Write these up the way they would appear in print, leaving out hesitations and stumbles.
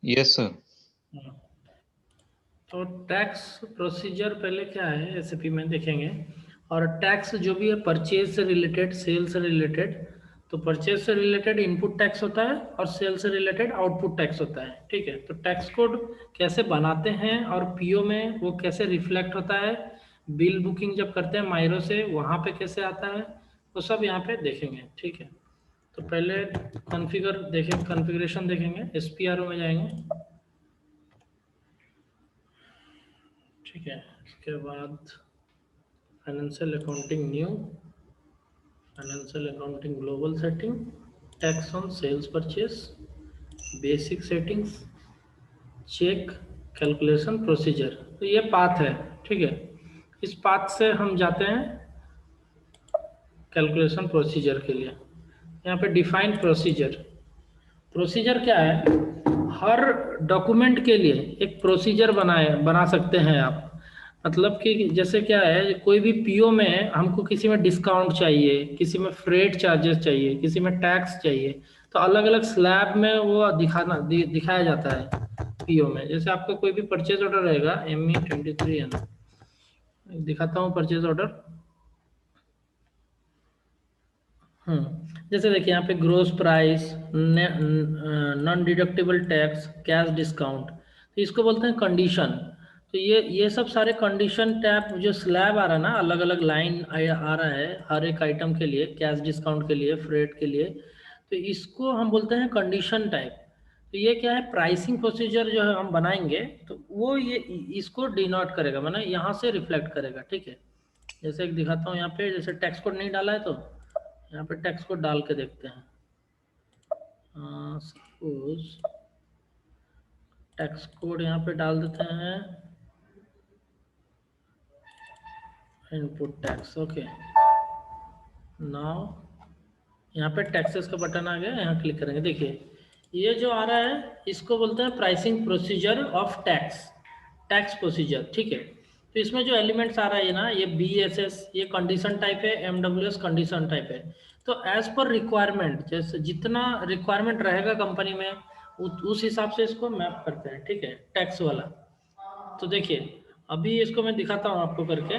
Yes sir. तो tax procedure पहले क्या है एसएपी में देखेंगे। और टैक्स जो भी है परचेज से रिलेटेड, सेल से रिलेटेड, तो परचेज से रिलेटेड इनपुट टैक्स होता है और सेल से रिलेटेड आउटपुट टैक्स होता है। ठीक है, तो टैक्स कोड कैसे बनाते हैं और पीओ में वो कैसे रिफ्लेक्ट होता है, बिल बुकिंग जब करते हैं माइरो से वहाँ पे कैसे आता है, वो सब यहाँ पे देखेंगे। ठीक है, तो पहले कॉन्फ़िगर देखें, कॉन्फ़िगरेशन देखेंगे, एसपीआरओ में जाएंगे। ठीक है, इसके बाद financial accounting new, financial accounting global setting, tax on sales purchase, basic settings, check, calculation procedure. तो ये पाथ है। ठीक है, इस पाथ से हम जाते हैं कैलकुलेशन प्रोसीजर के लिए। यहाँ पे डिफाइन प्रोसीजर। प्रोसीजर क्या है? हर डॉक्यूमेंट के लिए एक प्रोसीजर बना सकते हैं आप। मतलब कि जैसे क्या है, कोई भी पीओ में हमको किसी में डिस्काउंट चाहिए, किसी में फ्रेट चार्जेस चाहिए, किसी में टैक्स चाहिए, तो अलग अलग स्लैब में वो दिखाया जाता है पीओ में। जैसे आपका कोई भी परचेज ऑर्डर रहेगा, ME23N, दिखाता हूँ परचेज ऑर्डर। जैसे देखिए यहाँ पे gross price, non deductible tax, cash discount, तो इसको बोलते हैं कंडीशन। तो ये सब सारे कंडीशन टैप जो स्लैब आ रहा है ना, अलग अलग लाइन आ रहा है हर एक आइटम के लिए, कैश डिस्काउंट के लिए, फ्रेट के लिए, तो इसको हम बोलते हैं कंडीशन टाइप। तो ये क्या है, प्राइसिंग प्रोसीजर जो है हम बनाएंगे तो वो ये इसको डिनोट करेगा, माना यहाँ से रिफ्लेक्ट करेगा। ठीक है, जैसे एक दिखाता हूँ यहाँ पे, जैसे टैक्स कोड नहीं डाला है तो यहाँ पे टैक्स कोड डाल के देखते हैं। सपोज टैक्स कोड यहाँ पे डाल देते हैं, इनपुट टैक्स। ओके, नाउ यहाँ पे टैक्सेस का बटन आ गया, यहाँ क्लिक करेंगे। देखिए ये जो आ रहा है इसको बोलते हैं pricing procedure of tax, tax procedure. ठीक है, तो इसमें जो एलिमेंट्स आ रहा है ना, ये BSS ये कंडीशन टाइप है, MWS कंडीशन टाइप है। तो एज पर रिक्वायरमेंट, जैसे जितना रिक्वायरमेंट रहेगा कंपनी में उस हिसाब से इसको मैप करते हैं। ठीक है, टैक्स वाला। तो देखिए अभी इसको मैं दिखाता हूँ आपको करके।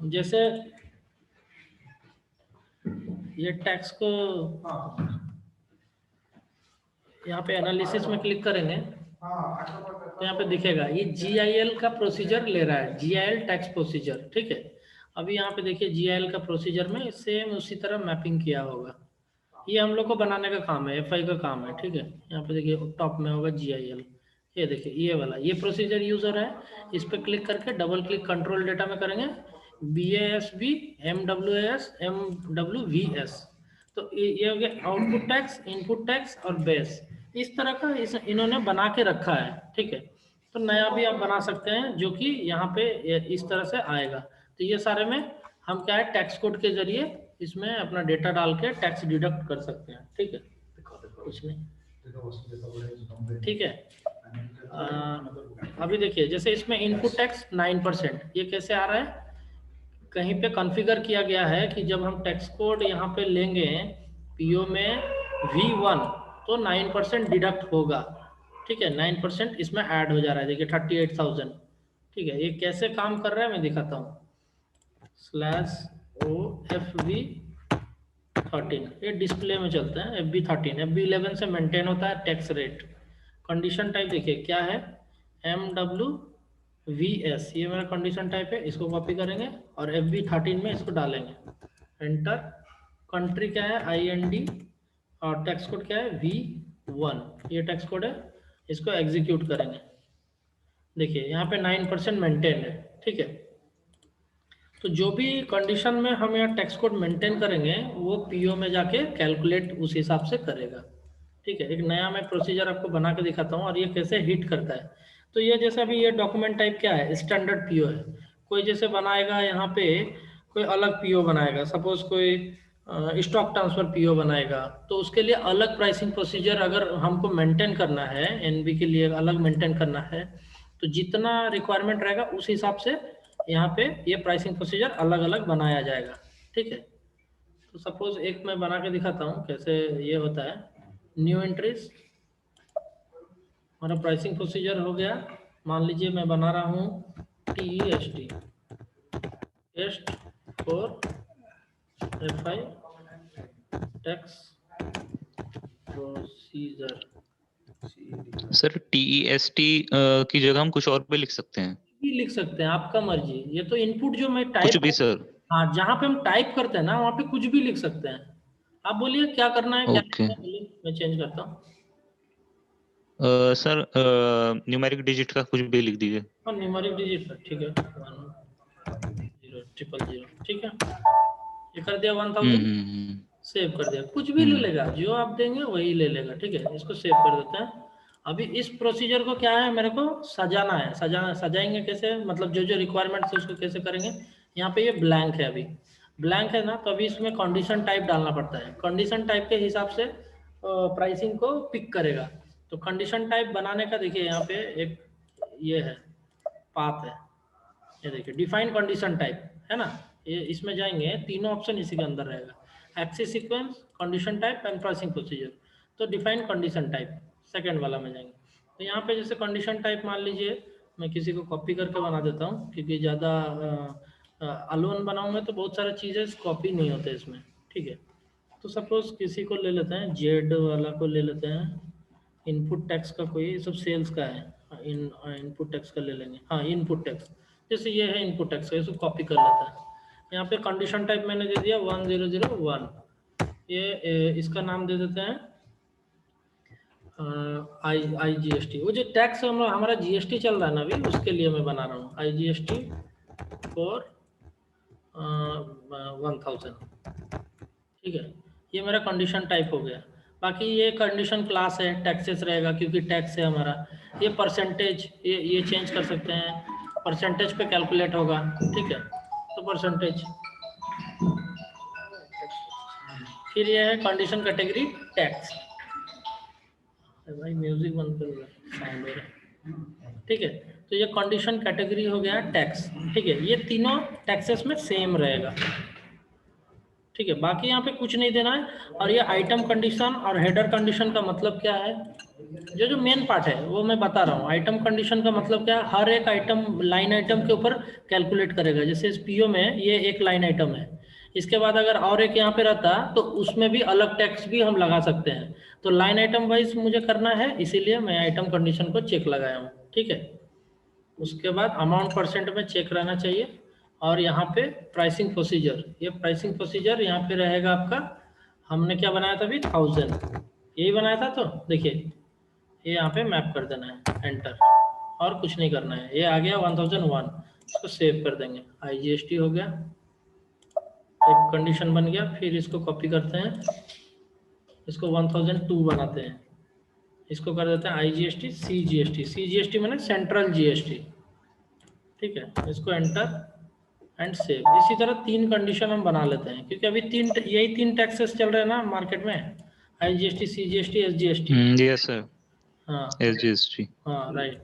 जैसे ये टैक्स को यहाँ पे एनालिसिस में क्लिक करेंगे तो यहाँ पे दिखेगा ये GIL का प्रोसीजर ले रहा है, GIL टैक्स प्रोसीजर। ठीक है, अभी यहाँ पे देखिए GIL का प्रोसीजर में सेम उसी तरह मैपिंग किया होगा। ये हम लोग को बनाने का काम है, FI का काम है। ठीक है, यहाँ पे देखिए टॉप में होगा GIL, ये देखिए ये वाला, ये प्रोसीजर यूजर है। इस पर क्लिक करके डबल क्लिक कंट्रोल डेटा में करेंगे, BASB, MWS, MWVS। तो ये हो गया आउटपुट टैक्स, इनपुट टैक्स और बेस। इस तरह का इन्होंने बना के रखा है। ठीक है, तो नया भी आप बना सकते हैं जो कि यहाँ पे इस तरह से आएगा। तो ये सारे में हम क्या है, टैक्स कोड के जरिए इसमें अपना डेटा डाल के टैक्स डिडक्ट कर सकते हैं। ठीक है, कुछ नहीं। ठीक है, अभी देखिए जैसे इसमें इनपुट टैक्स 9%, ये कैसे आ रहा है, कहीं पे कॉन्फ़िगर किया गया है कि जब हम टैक्स कोड यहाँ पे लेंगे पीओ में V1 तो 9% डिडक्ट होगा। ठीक है, 9% इसमें ऐड हो जा रहा है, देखिए 38,000। ठीक है, ये कैसे काम कर रहा है मैं दिखाता हूँ। /OFV13, ये डिस्प्ले में चलते हैं, FB13, FB11 से मेंटेन होता है टैक्स रेट। कंडीशन टाइप देखिए क्या है, MWVS, ये मेरा कंडीशन टाइप है, इसको कॉपी करेंगे और FB13 में इसको डालेंगे, एंटर। कंट्री क्या है, IND, और टैक्स कोड क्या है, V1, ये टैक्स कोड है, इसको एग्जीक्यूट करेंगे। देखिए यहाँ पे 9% मेंटेन है। ठीक है, तो जो भी कंडीशन में हम यहाँ टैक्स कोड मेंटेन करेंगे वो पीओ में जाके कैलकुलेट उस हिसाब से करेगा। ठीक है, एक नया मैं प्रोसीजर आपको बना के दिखाता हूँ और ये कैसे हिट करता है। तो ये जैसे अभी ये डॉक्यूमेंट टाइप क्या है, स्टैंडर्ड पीओ है। कोई जैसे बनाएगा यहाँ पे, कोई अलग पीओ बनाएगा, सपोज कोई स्टॉक ट्रांसफर पीओ बनाएगा, तो उसके लिए अलग प्राइसिंग प्रोसीजर अगर हमको मेंटेन करना है, एनबी के लिए अलग मेंटेन करना है, तो जितना रिक्वायरमेंट रहेगा उस हिसाब से यहाँ पे ये प्राइसिंग प्रोसीजर अलग अलग बनाया जाएगा। ठीक है, तो सपोज एक मैं बना के दिखाता हूँ कैसे ये होता है। न्यू एंट्रीज, हमारा प्राइसिंग प्रोसीजर हो गया। मान लीजिए मैं बना रहा हूँ TEST, test for FI tax procedure. Sir TEST की जगह हम कुछ और भी लिख सकते हैं? भी लिख सकते हैं, आपका मर्जी। ये तो इनपुट जो मैं कुछ टाइप, भी सर? हाँ जहाँ पे हम टाइप करते हैं ना वहाँ पे कुछ भी लिख सकते हैं। आप बोलिए क्या करना है, क्या ओके। लिखना है, बोलिए मैं चेंज करता हूँ। सर न्यूमेरिक डिजिट का कुछ भी लिख दीजिए। और न्यूमेरिक डिजिट है, ठीक है, 100000, ठीक है, ये कर दिया 1000, सेव कर दिया। कुछ भी ले लेगा, जो आप देंगे वही ले लेगा, ठीक है। इसको सेव कर देते हैं। अभी इस प्रोसीजर को क्या है, मेरे को सजाना है। सजाएंगे कैसे, मतलब जो जो रिक्वायरमेंट्स है उसको कैसे करेंगे। यहाँ पे ये ब्लैंक है, अभी ब्लैंक है ना, तो अभी इसमें कंडीशन टाइप डालना पड़ता है। कंडीशन टाइप के हिसाब से प्राइसिंग को पिक करेगा। तो कंडीशन टाइप बनाने का देखिए यहाँ पे एक ये है, पाथ है, ये देखिए डिफाइन कंडीशन टाइप है ना। ये इसमें जाएंगे, तीनों ऑप्शन इसी के अंदर रहेगा, access sequence, condition type and pricing procedure. तो डिफाइन कंडीशन टाइप सेकंड वाला में जाएंगे। तो यहाँ पे जैसे कंडीशन टाइप मान लीजिए, मैं किसी को कॉपी करके बना देता हूँ, क्योंकि ज़्यादा अलोन बनाऊंगा तो बहुत सारी चीज़ें कॉपी नहीं होते इसमें, ठीक है। तो सपोज किसी को ले लेते हैं, जेड वाला को ले लेते हैं, इनपुट टैक्स का कोई, ये सब सेल्स का है, इनपुट टैक्स का ले लेंगे। हाँ इनपुट टैक्स, जैसे ये है इनपुट टैक्स का, इसको कॉपी कर लेता है। यहाँ पे कंडीशन टाइप मैंने दे दिया 1001, ये इसका नाम दे देते हैं IGST। वो जो टैक्स हमारा GST चल रहा है ना अभी, उसके लिए मैं बना रहा हूँ IGST फॉर 1000, ठीक है। ये मेरा कंडीशन टाइप हो गया। बाकी ये कंडीशन क्लास है, टैक्सेस रहेगा क्योंकि टैक्स है हमारा। ये परसेंटेज, ये चेंज कर सकते हैं, परसेंटेज पे कैलकुलेट होगा, ठीक है। तो परसेंटेज, फिर ये है कंडीशन कैटेगरी टैक्स। भाई म्यूजिक बंद कर दो, साउंड हो रहा है, ठीक है। तो ये कंडीशन कैटेगरी हो गया टैक्स, ठीक है। ये तीनों टैक्सेस में सेम रहेगा, ठीक है। बाकी यहाँ पे कुछ नहीं देना है। और ये आइटम कंडीशन और हेडर कंडीशन का मतलब क्या है, जो मेन पार्ट है वो मैं बता रहा हूँ। आइटम कंडीशन का मतलब क्या है, हर एक आइटम लाइन आइटम के ऊपर कैलकुलेट करेगा। जैसे इस पीओ में ये एक लाइन आइटम है, इसके बाद अगर और एक यहाँ पे रहता तो उसमें भी अलग टैक्स भी हम लगा सकते हैं। तो लाइन आइटम वाइज मुझे करना है, इसीलिए मैं आइटम कंडीशन को चेक लगाया हूँ, ठीक है। उसके बाद अमाउंट परसेंट में चेक रहना चाहिए। और यहाँ पे प्राइसिंग प्रोसीजर, ये प्राइसिंग प्रोसीजर यहाँ पे रहेगा आपका। हमने क्या बनाया था अभी, 1000 यही बनाया था। तो देखिए ये यहाँ पे मैप कर देना है, एंटर, और कुछ नहीं करना है। ये आ गया 1001, इसको सेव कर देंगे। IGST हो गया, एक कंडीशन बन गया। फिर इसको कॉपी करते हैं, इसको 1002 बनाते हैं, इसको कर देते हैं IGST CGST। CGST मैंने सेंट्रल GST, ठीक है। इसको एंटर एंड सेव। इसी तरह 3 कंडीशन हम बना लेते हैं, क्योंकि अभी यही 3 टैक्सेस चल रहे हैं ना मार्केट में, IGST CGST SGST। Yes sir, हाँ SGST। हाँ राइट।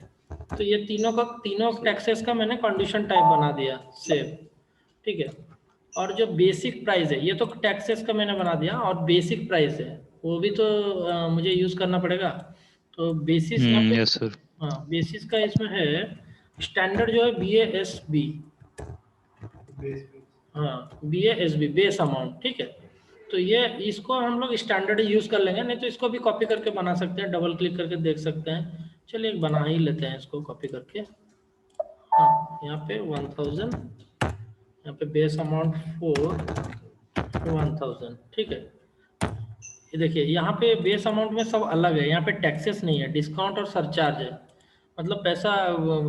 तो ये तीनों टैक्सेस का मैंने कंडीशन टाइप बना दिया, सेव, ठीक है। और जो बेसिक प्राइस है, ये तो टैक्सेस का मैंने बना दिया, और बेसिक प्राइस है वो भी तो मुझे यूज करना पड़ेगा। तो बेसिस यहाँ पे, यस सर। हाँ बेसिस का इसमें है स्टैंडर्ड जो है BASB, हाँ BASB बेस अमाउंट, ठीक है। तो ये इसको हम लोग स्टैंडर्ड यूज कर लेंगे, नहीं तो इसको भी कॉपी करके बना सकते हैं, डबल क्लिक करके देख सकते हैं। चलिए एक बना ही लेते हैं इसको कॉपी करके। हाँ यहाँ पे 1000, यहाँ पे बेस अमाउंट 1000, ठीक है। ये देखिए यहाँ पे बेस अमाउंट में सब अलग है, यहाँ पे टैक्सेस नहीं है, डिस्काउंट और सरचार्ज है। मतलब पैसा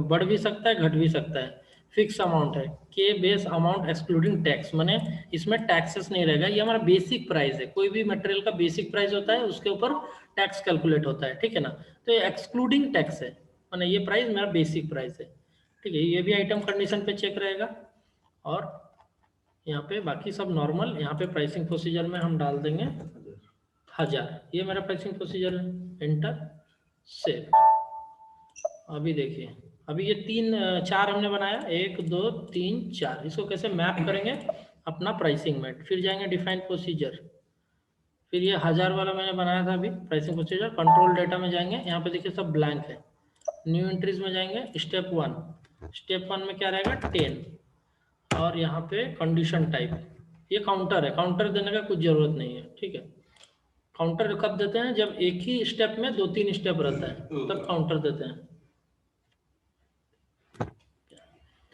बढ़ भी सकता है, घट भी सकता है। फिक्स अमाउंट है, के बेस अमाउंट एक्सक्लूडिंग टैक्स, माने इसमें टैक्सेस नहीं रहेगा। ये हमारा बेसिक प्राइस है, कोई भी मटेरियल का बेसिक प्राइस होता है, उसके ऊपर टैक्स कैलकुलेट होता है, ठीक है ना। तो ये एक्सक्लूडिंग टैक्स है, माने ये प्राइस मेरा बेसिक प्राइस है, ठीक है। ये भी आइटम कंडीशन पे चेक रहेगा। और यहाँ पे बाकी सब नॉर्मल। यहाँ पे प्राइसिंग प्रोसीजर में हम डाल देंगे 1000, ये मेरा प्राइसिंग प्रोसीजर है, एंटर सेव। अभी देखिए, अभी ये 4 हमने बनाया, 1 2 3 4। इसको कैसे मैप करेंगे अपना प्राइसिंग में, फिर जाएंगे डिफाइन प्रोसीजर, फिर ये 1000 वाला मैंने बनाया था अभी प्राइसिंग प्रोसीजर, कंट्रोल डेटा में जाएंगे, यहाँ पे देखिए सब ब्लैंक है। न्यू एंट्रीज में जाएंगे, स्टेप 1 में क्या रहेगा 10, और यहाँ पे कंडीशन टाइप, ये काउंटर है, काउंटर देने का कुछ जरूरत नहीं है, ठीक है। काउंटर कब देते हैं, जब एक ही स्टेप में 2-3 स्टेप रहता है तब काउंटर देते हैं।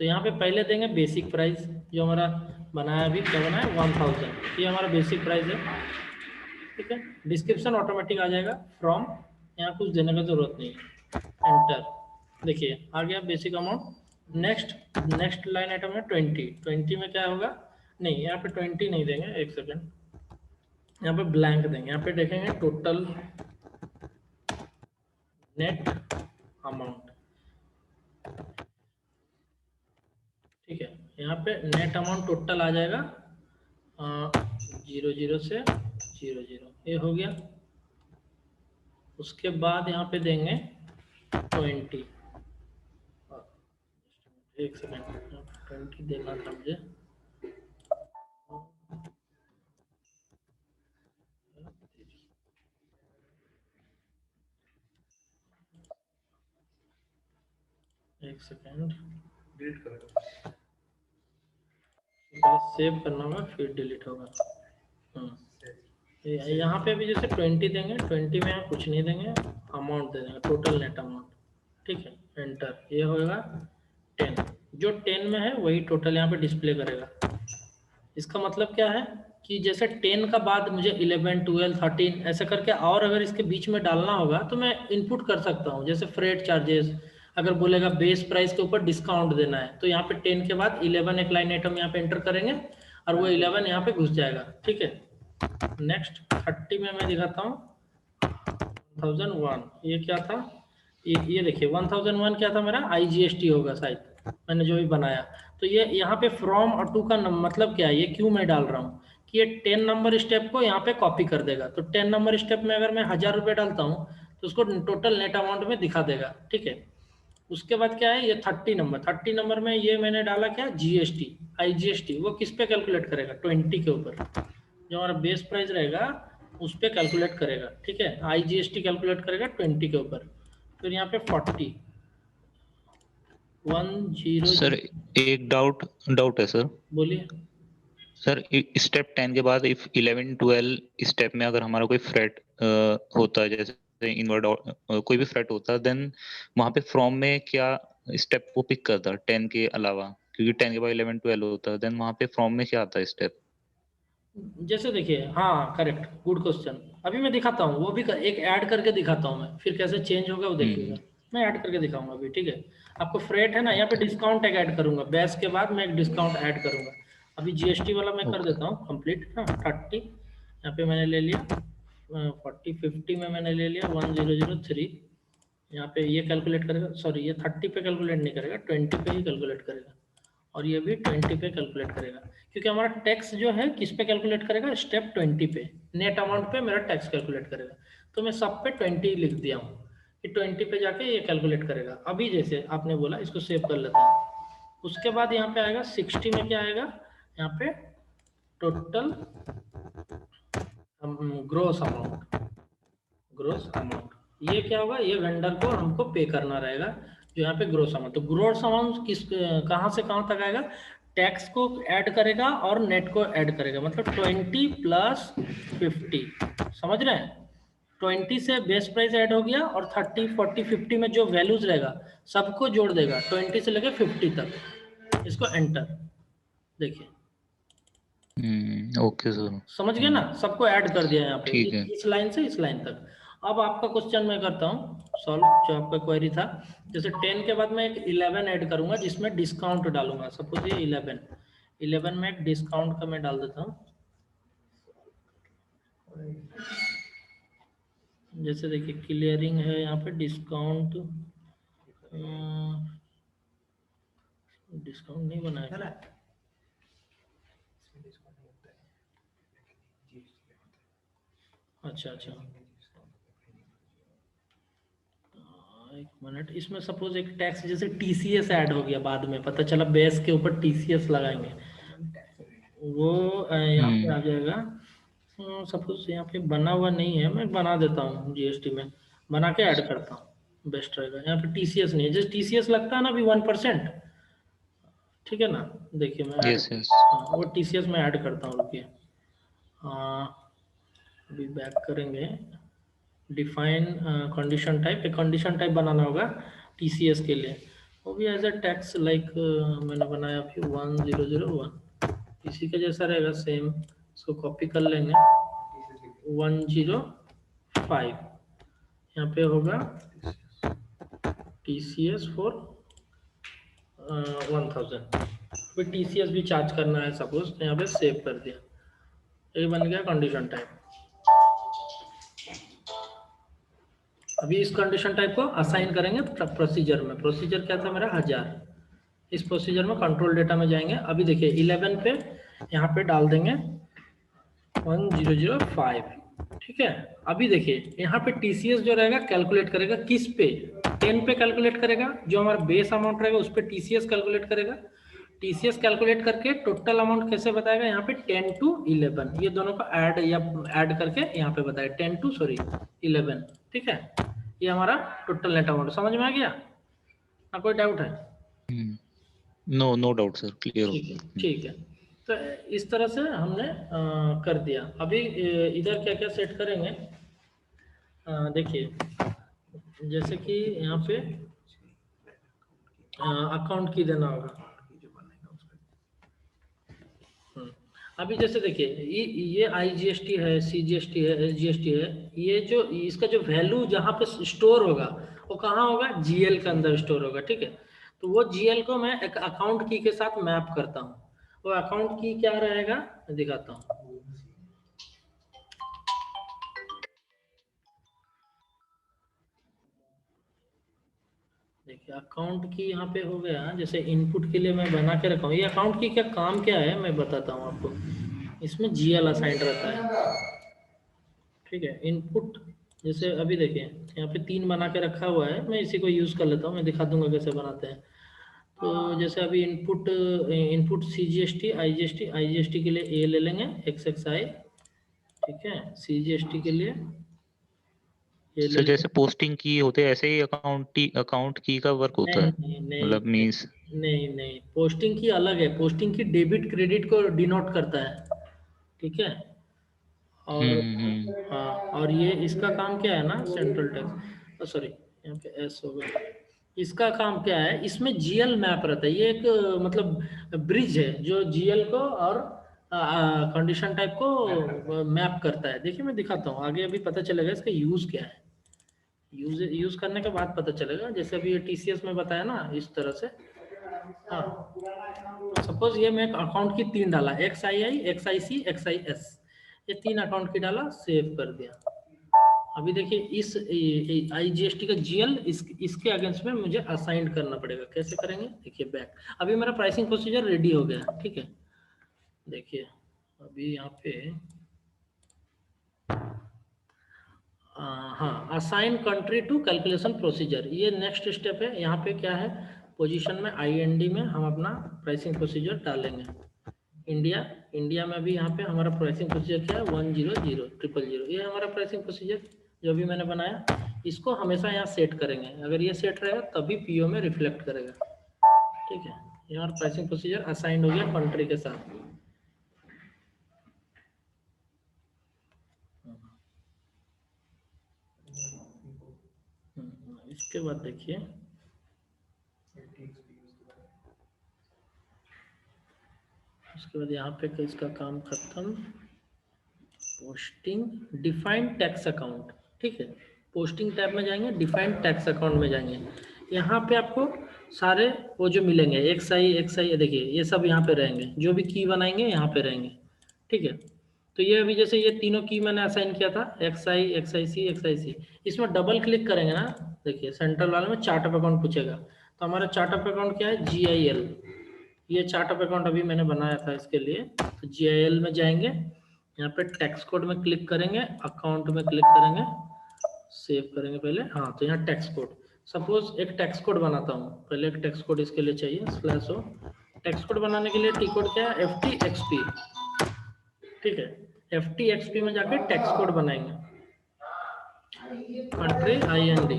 तो यहाँ पे पहले देंगे बेसिक प्राइस, जो हमारा बनाया अभी, क्या बनाया 1000, ये हमारा बेसिक प्राइस है, ठीक है। डिस्क्रिप्शन ऑटोमेटिक आ जाएगा, फ्रॉम, यहाँ कुछ देने का जरूरत नहीं है, एंटर। देखिए आ गया basic amount. Next line item है 20 में क्या होगा, नहीं यहाँ पे 20 नहीं देंगे, एक सेकेंड, यहाँ पे ब्लैंक देंगे, यहाँ पे देखेंगे टोटल नेट अमाउंट, ठीक है। यहाँ पे नेट अमाउंट टोटल आ जाएगा 00 से 00, ये हो गया। उसके बाद यहाँ पे देंगे 20, एक सेकेंड, 20 देना था मुझे, एक सेकेंड, डिलीट करो, सेव करना होगा फिर डिलीट होगा। यहाँ पे भी जैसे 20 देंगे, 20 में यहाँ कुछ नहीं देंगे, अमाउंट दे देंगे, टोटल नेट अमाउंट, ठीक है, एंटर। ये होगा 10, जो 10 में है वही टोटल यहाँ पे डिस्प्ले करेगा। इसका मतलब क्या है कि जैसे 10 का बाद मुझे 11, 12, 13 ऐसे करके, और अगर इसके बीच में डालना होगा तो मैं इनपुट कर सकता हूँ, जैसे फ्रेट चार्जेस, अगर बोलेगा बेस प्राइस के ऊपर डिस्काउंट देना है, तो यहाँ पे 10 के बाद 11 एक लाइन आइटम यहाँ पे एंटर करेंगे और वो 11 यहाँ पे घुस जाएगा, ठीक है। नेक्स्ट 30 में मैं दिखाता हूँ 1001, ये क्या था, ये देखिए 1001 क्या था मेरा, IGST होगा शायद, मैंने जो भी बनाया। तो ये यहाँ पे फ्रॉम और टू का मतलब क्या है, ये क्यों मैं डाल रहा हूँ कि ये 10 नंबर स्टेप को यहाँ पे कॉपी कर देगा। तो 10 नंबर स्टेप में अगर मैं 1000 रुपये डालता हूँ तो उसको टोटल नेट अमाउंट में दिखा देगा, ठीक है। उसके बाद क्या है, ये 30 नंबर में ये मैंने डाला क्या, GST, IGST, वो किस पे कैलकुलेट करेगा, 20 के ऊपर, जो हमारा बेस प्राइस रहेगा उस पे कैलकुलेट करेगा, ठीक है। IGST कैलकुलेट करेगा 20 के ऊपर। फिर यहाँ पे 40, 10, सर एक डाउट है सर। बोलिए सर स्टेप 10 के बाद इफ 11, 12 स्टेप में अगर हमारा कोई फ्रेट होता है, जैसे इनवर्ड कोई भी फ्रेट होता है, देन वहां पे फ्रॉम में क्या स्टेप वो पिक करता है 10 के अलावा, क्योंकि 10 के बाद 11, 12 होता है, देन वहां पे फ्रॉम में क्या आता है स्टेप? जैसे देखिए, हाँ करेक्ट, गुड क्वेश्चन, अभी मैं दिखाता हूँ, वो भी एक ऐड करके दिखाता हूँ मैं, फिर कैसे चेंज होगा वो देखिएगा, मैं ऐड करके दिखाऊंगा अभी, ठीक है। आपको फ्रेट है ना, यहाँ पे डिस्काउंट एक ऐड करूंगा, बेस के बाद मैं एक डिस्काउंट ऐड करूंगा। अभी GST वाला मैं कर देता हूँ कंप्लीट, हाँ 30 यहाँ पे मैंने ले लिया, 40, 50 में मैंने ले लिया 1003, यहाँ पे ये कैलकुलेट करेगा, सॉरी ये 30 पे कैलकुलेट नहीं करेगा, 20 पे ही कैलकुलेट करेगा, और ये भी 20 पे कैलकुलेट करेगा, क्योंकि हमारा टैक्स जो है किस पे कैलकुलेट करेगा, स्टेप 20 पे, नेट अमाउंट पे मेरा टैक्स कैलकुलेट करेगा। तो मैं सब पे 20 लिख दिया हूँ कि 20 पे जाके ये कैलकुलेट करेगा। अभी जैसे आपने बोला, इसको सेव कर लेते हैं। उसके बाद यहाँ पे आएगा 60 में क्या आएगा, यहाँ पे टोटल ग्रोस अमाउंट, ये क्या होगा, ये वेंडर को हमको पे करना रहेगा, जो यहाँ पे ग्रोस अमाउंट। तो ग्रोस अमाउंट किस, कहाँ से कहाँ तक आएगा, टैक्स को ऐड करेगा और नेट को ऐड करेगा, मतलब 20 + 50, समझ रहे हैं। 20 से बेस प्राइस ऐड हो गया, और 30, 40, 50 में जो वैल्यूज रहेगा सबको जोड़ देगा, 20 से लेके 50 तक। इसको एंटर, देखिए ओके सर, समझ गए ना, सबको ऐड कर दिया यहाँ पे, ठीक है। इस लाइन से इस लाइन तक। अब आपका क्वेश्चन मैं करता हूँ सॉल्व, जो आपका क्वेरी था, जैसे 10 के बाद मैं एक 11 ऐड करूंगा जिसमें डिस्काउंट डालूंगा, सपोज ये 11 में एक डिस्काउंट का मैं डाल देता हूँ। जैसे देखिए क्लियरिंग है, यहाँ पे डिस्काउंट नहीं बनाया, अच्छा एक मिनट, इसमें सपोज एक टैक्स जैसे TCS ऐड हो गया, बाद में पता चला बेस के ऊपर TCS लगाएंगे, वो यहाँ पे आ जाएगा सपोज यहाँ पे बना हुआ नहीं है, मैं बना देता हूँ जीएसटी में, बना के ऐड करता हूँ, बेस्ट रहेगा। यहाँ पे टीसीएस नहीं है, जैसे टीसीएस लगता है ना अभी 1%, ठीक है ना। देखिए मैं ऐड, यस यस। वो टीसीएस में ऐड करता हूँ, रुकिए। अभी बैक करेंगे, डिफाइन कंडीशन टाइप, एक कंडीशन टाइप बनाना होगा टीसीएस के लिए, वो भी एज अ टैक्स लाइक मैंने बनाया अभी 1001, इसी का जैसा रहेगा सेम। इसको कॉपी कर लेंगे, 105 यहाँ पे होगा टीसीएस फॉर 1000, फिर टीसीएस भी चार्ज करना है सपोज, तो यहाँ पे सेव कर दिया, ये बन गया कंडीशन टाइप। अभी इस कंडीशन टाइप को असाइन करेंगे प्रोसीजर में, प्रोसीजर क्या था मेरा 1000, इस प्रोसीजर में कंट्रोल डेटा में जाएंगे। अभी देखिए 11 पे यहाँ पे डाल देंगे 1005, ठीक है। अभी देखिए यहाँ पे टीसीएस जो रहेगा कैलकुलेट करेगा किस पे, 10 पे कैलकुलेट करेगा, जो हमारा बेस अमाउंट रहेगा उस पे टीसीएस कैलकुलेट करेगा। टीसीएस कैलकुलेट करके टोटल अमाउंट कैसे बताएगा, यहाँ पे 10 to 11, ये दोनों का ऐड या ऐड करके यहाँ पे बताएगा 10 to 11, ठीक है। ये हमारा टोटल नेट अमाउंट समझ में आ गया ना, कोई डाउट है? No no doubt sir, clear हो ठीक है, गया। ठीक है। तो इस तरह से हमने कर दिया। अभी इधर क्या क्या सेट करेंगे, देखिए जैसे कि यहाँ पे अकाउंट की देना होगा। अभी जैसे देखिए ये आईजीएसटी है, सीजीएसटी है, एसजीएसटी है, ये जो इसका जो वैल्यू जहाँ पे स्टोर होगा वो कहाँ होगा, जीएल के अंदर स्टोर होगा, ठीक है। तो वो जीएल को मैं एक अकाउंट की के साथ मैप करता हूँ। वो अकाउंट की क्या रहेगा मैं दिखाता हूँ। देखिए अकाउंट की यहाँ पे हो गया, जैसे इनपुट के लिए मैं बना के रखा हूँ। ये अकाउंट की क्या काम क्या है मैं बताता हूँ आपको। इसमें जीएल असाइंड रहता है, ठीक है। इनपुट जैसे अभी देखिए यहाँ पे 3 बना के रखा हुआ है, मैं इसी को यूज कर लेता हूँ, मैं दिखा दूंगा कैसे बनाते हैं। तो जैसे अभी इनपुट सीजीएसटी आईजीएसटी, आईजीएसटी के लिए ए ले लेंगे XXI, ठीक है। सीजीएसटी के लिए ये ले सर लेंगे। जैसे पोस्टिंग की होते हैं ऐसे ही अकाउंट की का वर्क होता नहीं है, नहीं नहीं मतलब मीन्स। नहीं नहीं, पोस्टिंग की अलग है। पोस्टिंग की डेबिट क्रेडिट को डिनोट करता है, ठीक है। और हम्म। हाँ, और ये इसका काम क्या है ना, सेंट्रल टैक्स, सॉरी यहाँ पे एस होगा। इसका काम क्या है, इसमें जीएल मैप रहता है। ये एक मतलब ब्रिज है जो जीएल को और कंडीशन टाइप को मैप करता है। देखिए मैं दिखाता हूँ आगे, अभी पता चलेगा इसका यूज क्या है। यूज करने के बाद पता चलेगा। जैसे अभी ये टीसीएस में बताया ना इस तरह से। हाँ, सपोज ये मैं अकाउंट की 3 डाला, XII, XIC, XIS, ये 3 अकाउंट की डाला, सेव कर दिया। अभी देखिए इस आईजीएसटी का जीएल इसके अगेंस्ट में मुझे असाइन करना पड़ेगा। कैसे करेंगे, देखिए बैक। अभी मेरा प्राइसिंग प्रोसीजर रेडी हो गया, ठीक है। देखिए अभी यहाँ पे हाँ, assign country to calculation procedure, ये नेक्स्ट स्टेप है। यहाँ पे क्या है, पोजीशन में आईएनडी में हम अपना प्राइसिंग प्रोसीजर डालेंगे। इंडिया, इंडिया में भी यहाँ पे हमारा प्राइसिंग प्रोसीजर क्या है, 100000, ये हमारा प्राइसिंग प्रोसीजर जो भी मैंने बनाया। इसको हमेशा यहाँ सेट करेंगे, अगर ये सेट रहेगा तभी पीओ में रिफ्लेक्ट करेगा, ठीक है। ये हमारा प्राइसिंग प्रोसीजर असाइंड हो गया कंट्री के साथ। इसके बाद देखिए उसके बाद यहाँ पे इसका काम खत्म। पोस्टिंग डिफाइंड टैक्स अकाउंट, ठीक है। पोस्टिंग टैब में जाएंगे, डिफाइंड टैक्स अकाउंट में जाएंगे। यहाँ पे आपको सारे वो जो मिलेंगे एक्सआई, देखिए ये सब यहाँ पे रहेंगे। जो भी की बनाएंगे यहाँ पे रहेंगे, ठीक है। तो ये अभी जैसे ये तीनों की मैंने असाइन किया था, XI, XIC, XIC, इसमें डबल क्लिक करेंगे ना, देखिए सेंट्रल वाले में चार्ट ऑफ अकाउंट पूछेगा। तो हमारा चार्ट ऑफ अकाउंट क्या है, GIL। ये चार्ट ऑफ अकाउंट अभी मैंने बनाया था इसके लिए। तो GIL में जाएंगे, यहाँ पे टैक्स कोड में क्लिक करेंगे, अकाउंट में क्लिक करेंगे, सेव करेंगे पहले। हाँ, तो यहाँ टैक्स कोड, सपोज एक टैक्स कोड बनाता हूँ। पहले एक टैक्स कोड इसके लिए चाहिए, /o। टैक्स कोड बनाने के लिए टी कोड क्या है, FTXP, ठीक है। FTXP में जाके टेक्स्ट कोड बनाएंगे, कंट्री IND।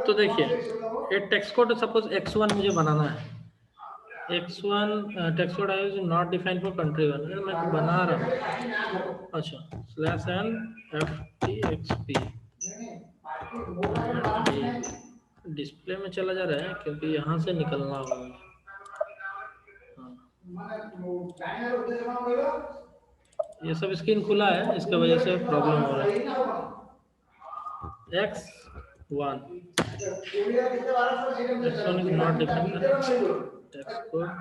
तो देखिए ये टेक्स्ट कोड सपोज x1 मुझे बनाना है, x1 text code is not defined for country 1, मैं तो बना रहा हूँ। अच्छा /n FTXP डिस्प्ले में चला जा रहा है क्योंकि यहाँ से निकलना होगा। ये सब स्क्रीन खुला है, इसके वजह से प्रॉब्लम हो रहा है। x1 is not dependent text code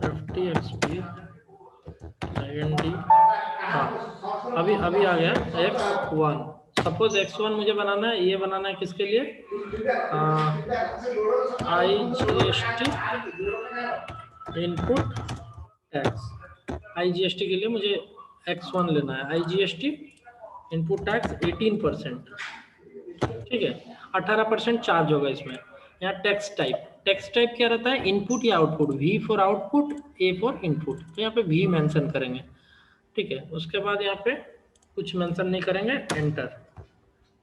FTXP IND। हाँ अभी आ गया x1। सपोज x1 मुझे बनाना है, ये बनाना है किसके लिए, IGST इनपुट टैक्स। IGST के लिए मुझे x1 लेना है, IGST इनपुट टैक्स 18%, ठीक है 18% चार्ज होगा इसमें। यहाँ टैक्स टाइप क्या रहता है, इनपुट या output, V for output, A for input, तो यहाँ पे V मेंशन करेंगे, ठीक है। उसके बाद यहाँ पे कुछ मेंशन नहीं करेंगे, एंटर।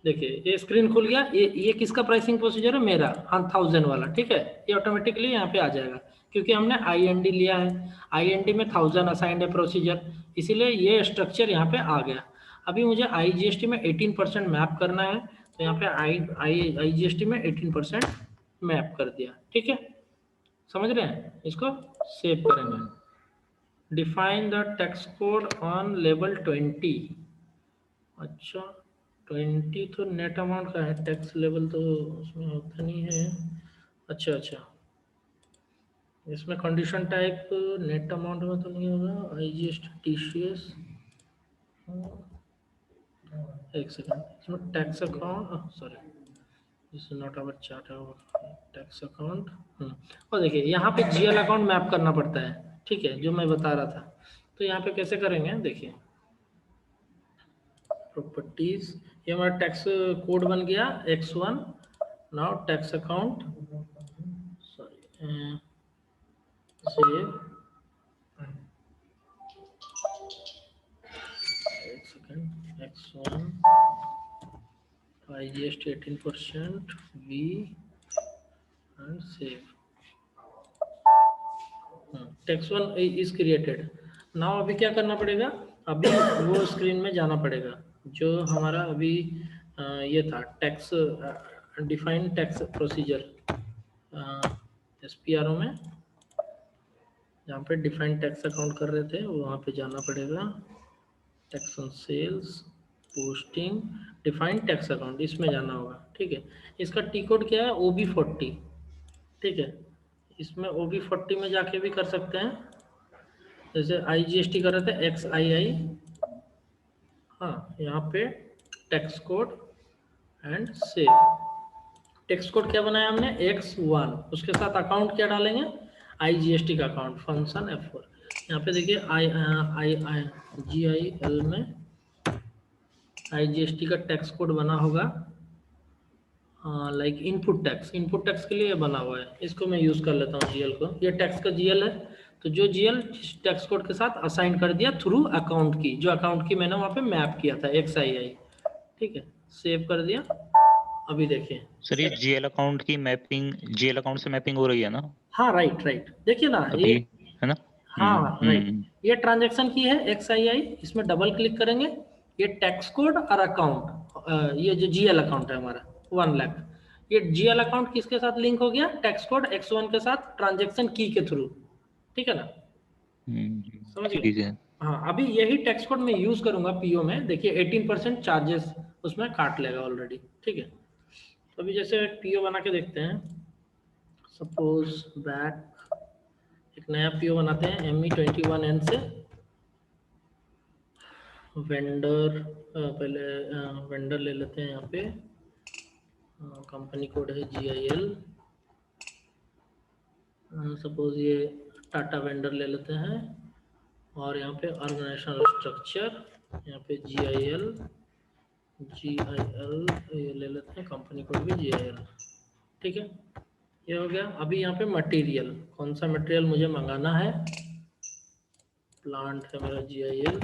देखिए ये स्क्रीन खुल गया, ये किसका प्राइसिंग प्रोसीजर है, मेरा 1000 वाला, ठीक है। ये ऑटोमेटिकली यहाँ पे आ जाएगा क्योंकि हमने IND लिया है, IND में 1000 असाइंड है प्रोसीजर, इसीलिए ये स्ट्रक्चर यहाँ पे आ गया। अभी मुझे IGST में 18% मैप करना है, तो यहाँ पे IGST में 18% मैप कर दिया, ठीक है। समझ रहे हैं, इसको सेव करेंगे। Define the text code on level 20। अच्छा 20 तो नेट अमाउंट का है, टैक्स लेवल तो उसमें होता नहीं है। अच्छा इसमें कंडीशन टाइप नेट अमाउंट में तो नहीं होगा, IGST TCS। एक सेकंड, इसमें tax account, sorry this is not our chart, tax account. और देखिए यहाँ पे GL अकाउंट मैप करना पड़ता है, ठीक है, जो मैं बता रहा था। तो यहाँ पे कैसे करेंगे, देखिए प्रॉपर्टीज, ये हमारा टैक्स कोड बन गया x1। Now tax account, sorry save, एक second, x1 IGST 18% V and save. Tax 1 is created. Now अभी क्या करना पड़ेगा, अभी वो स्क्रीन में जाना पड़ेगा जो हमारा अभी ये था, tax define tax procedure, SPRO में जहाँ पे डिफाइन टैक्स अकाउंट कर रहे थे वहाँ पे जाना पड़ेगा। Tax on sales, posting, define tax account, इसमें जाना होगा, ठीक है। इसका टी कोड क्या है, OB40, ठीक है। इसमें OB40 में जाके भी कर सकते हैं, जैसे IGST कर रहे थे XII, हाँ यहाँ पे tax code and save. Tax code क्या बनाया हमने, x1, उसके साथ अकाउंट क्या डालेंगे, IGST का अकाउंट, फंक्शन F4। यहाँ पे देखिए GIL में IGST का टैक्स कोड बना होगा, लाइक इनपुट टैक्स के लिए बना हुआ है, इसको मैं यूज कर लेता हूँ GL को। ये टैक्स का GL है, तो जो GL टैक्स कोड के साथ असाइन कर दिया थ्रू अकाउंट की, जो अकाउंट की मैंने वहाँ पे मैप किया था XII, ठीक है, सेव कर दिया। अभी देखिए सर ये GL अकाउंट की मैपिंग, GL अकाउंट से मैपिंग हो रही है ना? हाँ राइट, देखिए ना अभी ये, है ना? हाँ राइट, ये ट्रांजैक्शन की है XII, इसमें डबल क्लिक करेंगे, ये टैक्स कोड और अकाउंट, ये जो GL अकाउंट है हमारा 1 लाख, ये GL अकाउंट किसके साथ लिंक हो गया, टैक्स कोड x1 के साथ ट्रांजैक्शन की के थ्रू, ठीक है ना, समझ ठीक गए। है। हाँ अभी यही टैक्स कोड मैं यूज करूंगा PO में, देखिए 18% चार्जेस उसमें काट लेगा ऑलरेडी, ठीक है। तो अभी जैसे PO बना के देखते हैं, सपोज बैक एक नया PO बनाते हैं ME21N से, वेंडर, पहले वेंडर ले लेते हैं, यहाँ पे कंपनी कोड है GIL, सपोज ये टाटा वेंडर ले लेते हैं और यहाँ पे ऑर्गेनाइजेशनल स्ट्रक्चर, यहाँ पे GIL ये ले लेते हैं, कंपनी कोड भी GIL। ठीक है, ये हो गया। अभी यहाँ पे मटेरियल, कौन सा मटेरियल मुझे मंगाना है, प्लांट है मेरा GIL।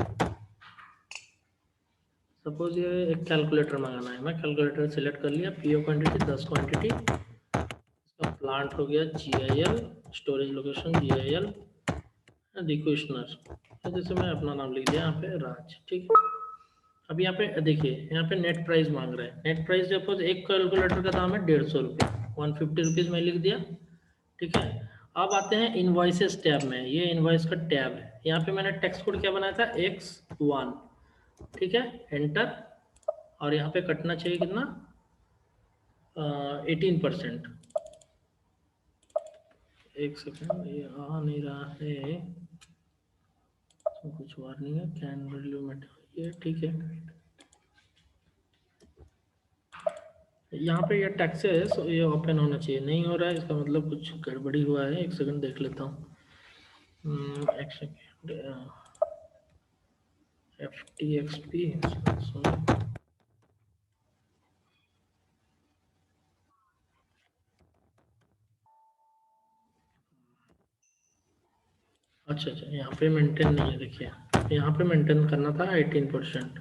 सपोज ये एक कैलकुलेटर मंगाना है, मैं कैलकुलेटर सेलेक्ट कर लिया, PO क्वांटिटी 10 क्वांटिटी, इसका प्लांट हो गया GIL, स्टोरेज लोकेशन GIL, डिक्वेशनर, जैसे मैं अपना नाम लिख दिया यहाँ पे राज। ठीक है, अब यहाँ पे देखिए, यहाँ पे नेट प्राइस मांग रहा है। नेट प्राइस सपोज एक कैलकुलेटर का दाम है 150 रुपये, 150 रुपीज़ मैं लिख दिया। ठीक है, अब आते हैं इनवॉइसेस टैब में, ये इनवॉइस का टैब है। यहाँ पे मैंने टेक्स्ट कोड क्या बनाया था, X1। ठीक है, एंटर, और यहाँ पे कटना चाहिए कितना, 18%। एक सेकेंड, ये आ नहीं रहा है, तो कुछ वार्निंग है, कैन वैल्यू में ये। ठीक है, यहाँ पे ये टैक्सेस ये ओपन होना चाहिए, नहीं हो रहा है, इसका मतलब कुछ गड़बड़ी हुआ है। एक सेकंड देख लेता हूँ। एक सेकंड, FTXP, अच्छा, यहाँ पे मेंटेन नहीं है। देखिए, यहाँ पे मेंटेन करना था 18%।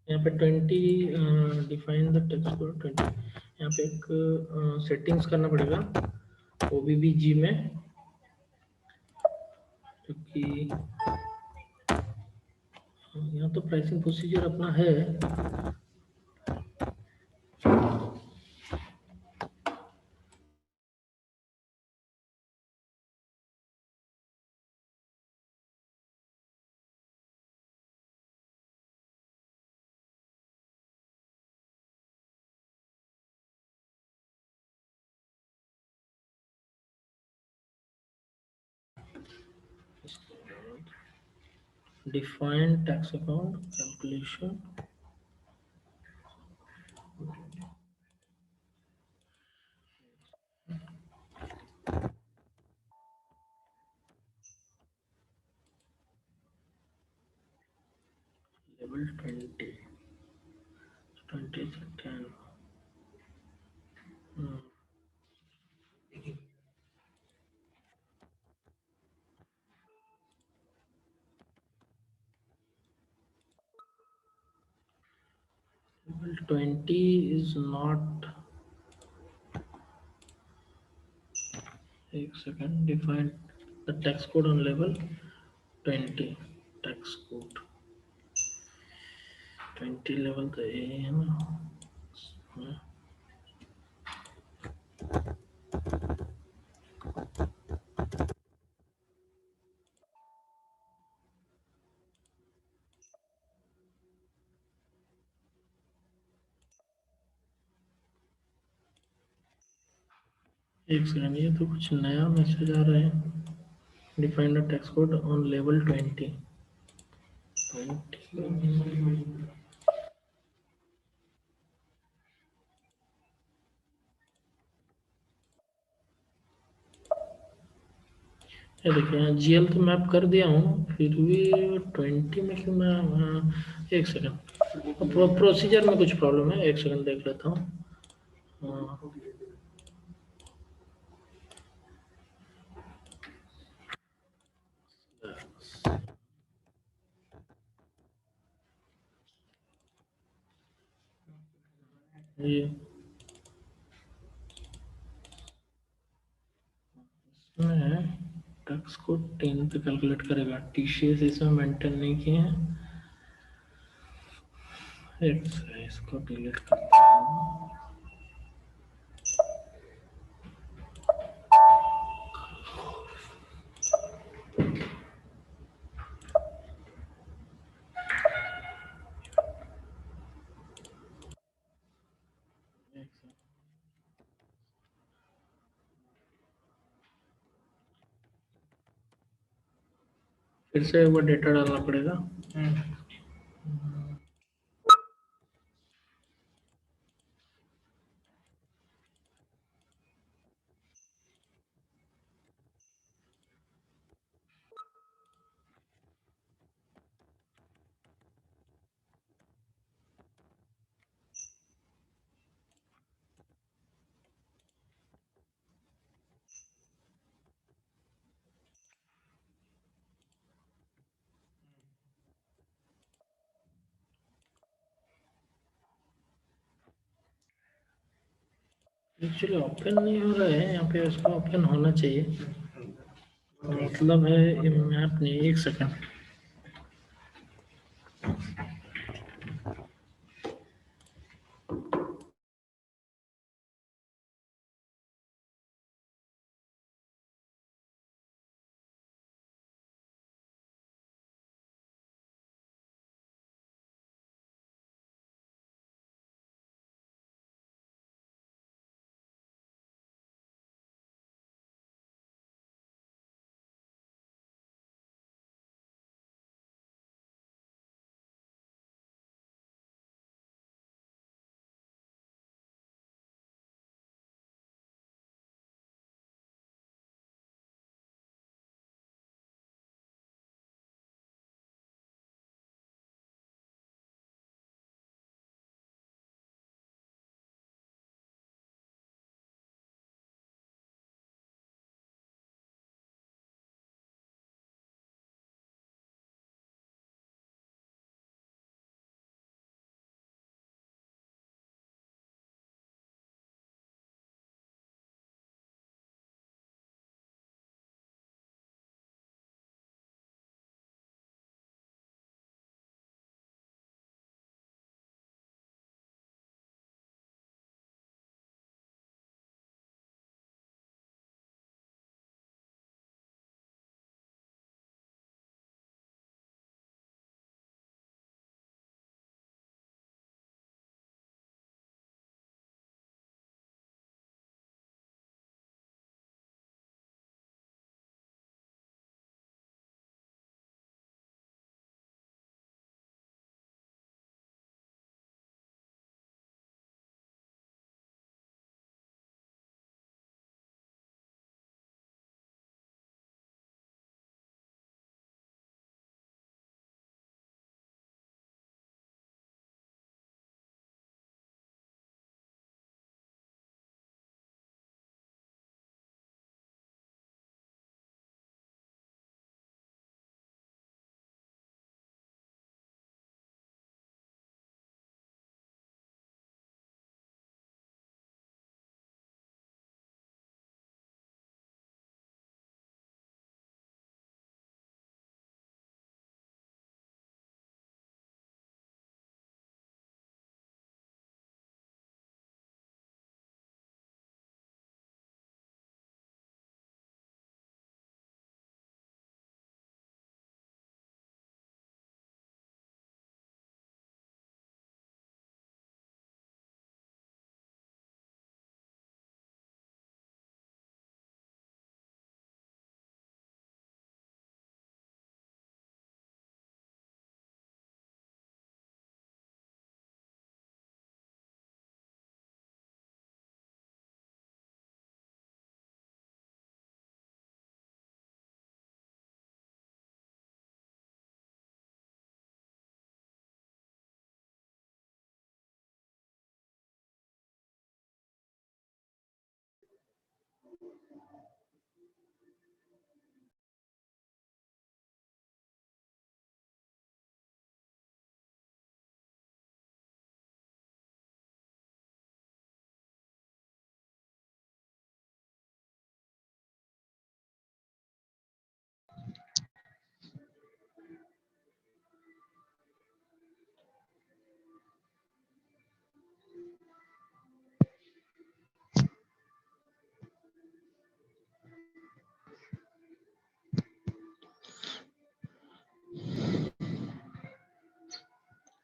यहाँ पे 20 डिफाइन द टेक्स्ट कोड 20, यहाँ पे एक सेटिंग्स करना पड़ेगा OBBG में, क्योंकि यहाँ तो प्राइसिंग प्रोसीजर अपना है। Define tax account calculation, level 20 से 10। level 20 is not, एक second, define the tax code on level 20, tax code 20 level तो ये है ना। एक सेकंड, ये तो कुछ नया मैसेज आ रहा है। Define the tax code on level 20। ये देखिए, GL तो मैप कर दिया हूँ, फिर भी 20 में क्यों मैं, एक सेकंड, प्रोसीजर में कुछ प्रॉब्लम है। एक सेकंड देख लेता हूँ। ये इसमें टैक्स को 10 पे कैलकुलेट करेगा, TCS इसमें मेंटेन नहीं किए हैं। इसको डिलीट करता हूँ। फिर से वो डेटा डालना पड़ेगा। एक्चुअली ओपन नहीं हो रहा है यहाँ पे, इसको ओपन होना चाहिए। मतलब है ये मैप नहीं, एक सेकंड।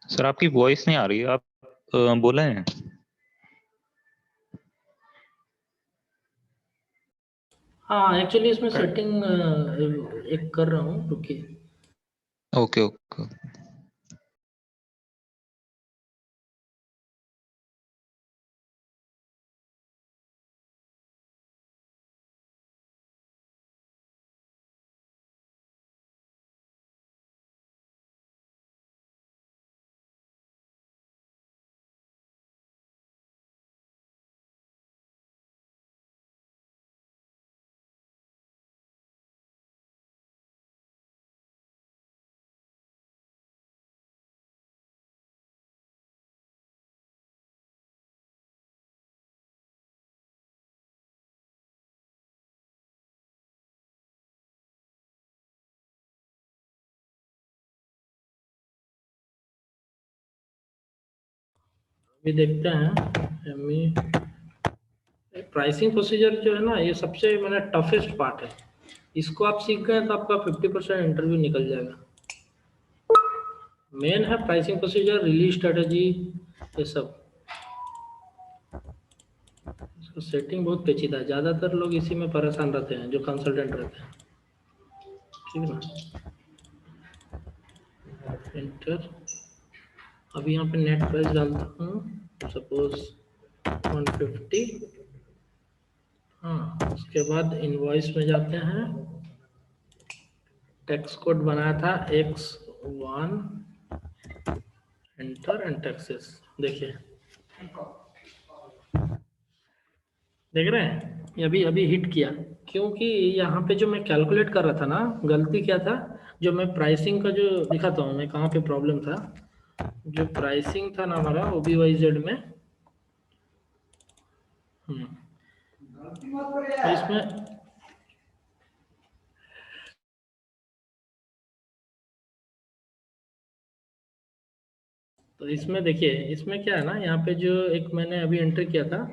सर आपकी वॉइस नहीं आ रही है, आप बोले हैं। हाँ एक्चुअली इसमें सेटिंग एक कर रहा हूँ, रुकिए। Okay okay. ये देखते हैं एमई प्राइसिंग प्रोसीजर जो है ना, ये सबसे मैंने टफेस्ट पार्ट है। इसको आप सीख गए तो आपका 50% इंटरव्यू निकल जाएगा। मेन है प्राइसिंग प्रोसीजर, रिलीज स्ट्रेटजी, ये सब। इसका सेटिंग बहुत पेचीदा है, ज़्यादातर लोग इसी में परेशान रहते हैं जो कंसल्टेंट रहते हैं। ठीक है ना, एंटर। अभी यहाँ पे नेट प्राइस डालता हूँ, सपोज 150। हाँ, उसके बाद इनवॉइस में जाते हैं, टैक्स कोड बनाया था X1, एंटर एंड टैक्सेस। देखिए, देख रहे हैं, ये अभी अभी हिट किया, क्योंकि यहाँ पे जो मैं कैलकुलेट कर रहा था ना, गलती क्या था, जो मैं प्राइसिंग का जो दिखाता हूँ मैं, कहाँ पे प्रॉब्लम था। जो प्राइसिंग था ना हमारा OBYZ में, तो इसमें देखिए, इसमें क्या है ना, यहाँ पे जो एक मैंने अभी एंटर किया था,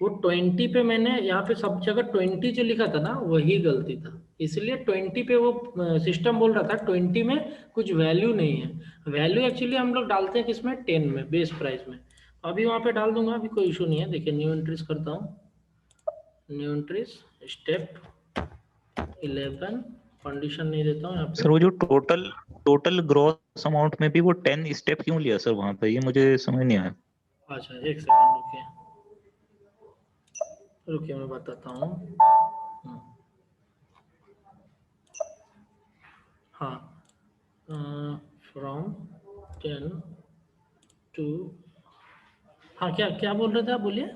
वो 20 पे मैंने यहाँ पे सब जगह 20 जो लिखा था ना, वही गलती था। इसलिए 20 पे वो सिस्टम बोल रहा था 20 में कुछ वैल्यू नहीं है। वैल्यू एक्चुअली हम लोग डालते हैं किसमें, 10 में, बेस प्राइस में। अभी वहाँ पे डाल दूंगा, अभी कोई इशू नहीं है। देखिए, न्यू एंट्रीज करता हूँ, न्यू एंट्रीज, स्टेप 11, कंडीशन नहीं देता हूँ यहाँ पे। सर वो जो टोटल ग्रॉस अमाउंट में भी वो 10 स्टेप क्यों लिया सर वहां पे, ये मुझे समझ नहीं आया। अच्छा, एक सेकंड रुकिए, रुकिए मैं बताता हूँ। हाँ, फ्रॉम 10 टू, हाँ, क्या क्या बोल रहे थे आप, बोलिए।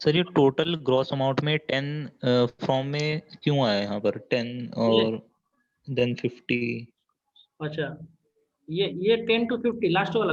सर ये टोटल ग्रॉस अमाउंट में 10 फ्रॉम में क्यों आया यहाँ पर 10 और देन 50? अच्छा, ये 10 to 50 लास्ट वाला